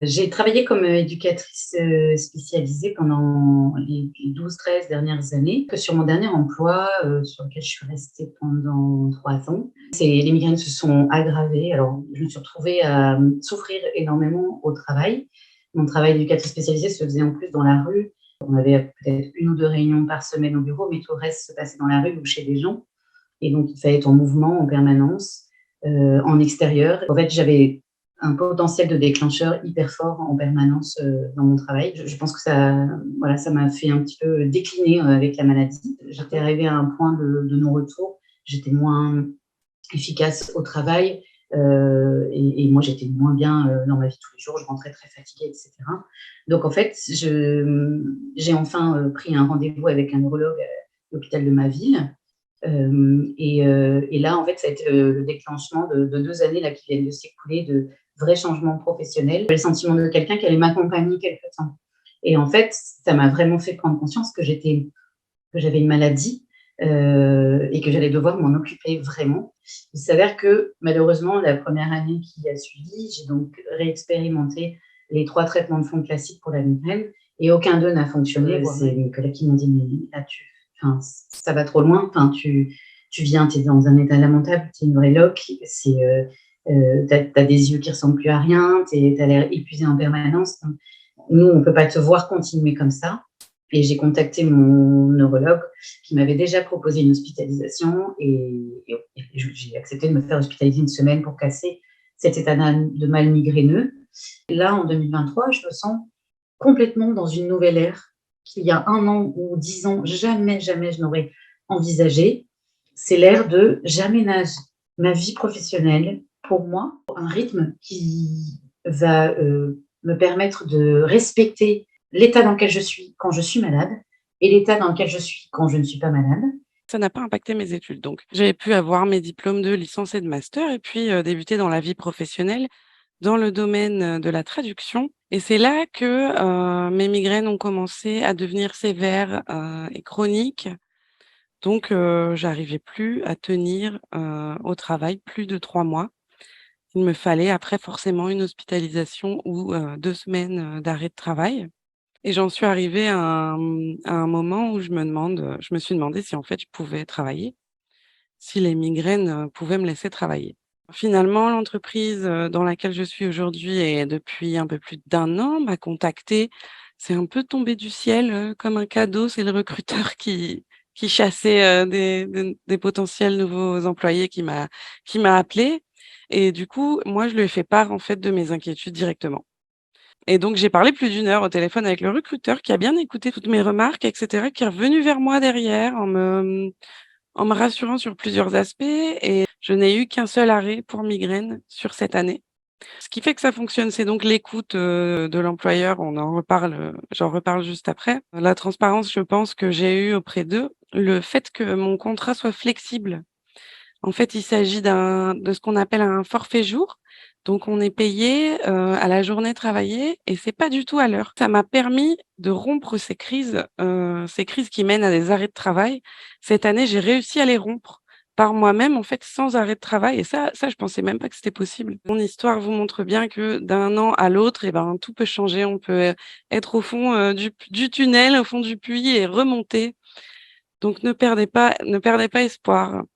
J'ai travaillé comme, éducatrice, spécialisée pendant les 12-13 dernières années. Que sur mon dernier emploi, sur lequel je suis restée pendant 3 ans, les migraines se sont aggravées. Alors, je me suis retrouvée à, souffrir énormément au travail. Mon travail d'éducatrice spécialisée se faisait en plus dans la rue. On avait peut-être 1 ou 2 réunions par semaine au bureau, mais tout le reste se passait dans la rue ou chez des gens, et donc il fallait être en mouvement en permanence, en extérieur. En fait, j'avais un potentiel de déclencheur hyper fort en permanence dans mon travail. Je pense que ça, voilà, ça m'a fait un petit peu décliner avec la maladie. J'étais arrivée à un point de non-retour. J'étais moins efficace au travail, et moi j'étais moins bien dans ma vie tous les jours. Je rentrais très fatiguée, etc. Donc en fait, j'ai enfin pris un rendez-vous avec un neurologue à l'hôpital de ma ville. Et là, en fait, ça a été le déclenchement de 2 années là, qui viennent de s'écouler, de vrais changements professionnels. J'avais le sentiment de quelqu'un qui allait m'accompagner quelque temps. Et en fait, ça m'a vraiment fait prendre conscience que j'avais une maladie, et que j'allais devoir m'en occuper vraiment. Il s'avère que malheureusement, la première année qui a suivi, j'ai donc réexpérimenté les 3 traitements de fond classiques pour la migraine, et aucun d'eux n'a fonctionné. C'est mes collègues qui m'ont dit: «Mais là, enfin, ça va trop loin. Enfin, tu viens, tu es dans un état lamentable, tu es une vraie loque. Tu as des yeux qui ressemblent plus à rien, tu as l'air épuisé en permanence. Nous, on ne peut pas te voir continuer comme ça.» Et j'ai contacté mon neurologue qui m'avait déjà proposé une hospitalisation, et j'ai accepté de me faire hospitaliser une semaine pour casser cet état de mal migraineux. Et là, en 2023, je me sens complètement dans une nouvelle ère qu'il y a 1 an ou 10 ans, jamais, jamais je n'aurais envisagé. C'est l'ère de j'aménage ma vie professionnelle pour moi, un rythme qui va me permettre de respecter l'état dans lequel je suis quand je suis malade et l'état dans lequel je suis quand je ne suis pas malade. Ça n'a pas impacté mes études donc. J'ai pu avoir mes diplômes de licence et de master et puis, débuter dans la vie professionnelle dans le domaine, de la traduction et c'est là que, mes migraines ont commencé à devenir sévères, et chroniques. Donc, j'arrivais plus à tenir, au travail plus de 3 mois. Il me fallait après forcément une hospitalisation ou, 2 semaines, d'arrêt de travail et j'en suis arrivée à un moment où je me suis demandé si en fait je pouvais travailler, si les migraines, pouvaient me laisser travailler. Finalement, l'entreprise, dans laquelle je suis aujourd'hui et depuis un peu plus d'1 an m'a contactée. C'est un peu tombé du ciel, comme un cadeau. C'est le recruteur qui chassait, des potentiels nouveaux employés qui m'a appelée et du coup, moi, je lui ai fait part, en fait, de mes inquiétudes directement et donc j'ai parlé plus d'1 heure au téléphone avec le recruteur qui a bien écouté toutes mes remarques et cetera, qui est revenu vers moi derrière en me rassurant sur plusieurs aspects et je n'ai eu qu'un seul arrêt pour migraine sur cette année. Ce qui fait que ça fonctionne, c'est donc l'écoute, de l'employeur. On en reparle, j'en reparle juste après. La transparence, je pense que j'ai eue auprès d'eux. Le fait que mon contrat soit flexible. En fait, il s'agit de ce qu'on appelle un forfait jour. Donc on est payé, à la journée travaillée et c'est pas du tout à l'heure. Ça m'a permis de rompre ces crises qui mènent à des arrêts de travail. Cette année, j'ai réussi à les rompre par moi-même, en fait, sans arrêt de travail et ça, je pensais même pas que c'était possible. Mon histoire vous montre bien que d'un an à l'autre et ben, tout peut changer. On peut, être au fond, du tunnel, au fond du puits et remonter. Donc ne perdez pas espoir.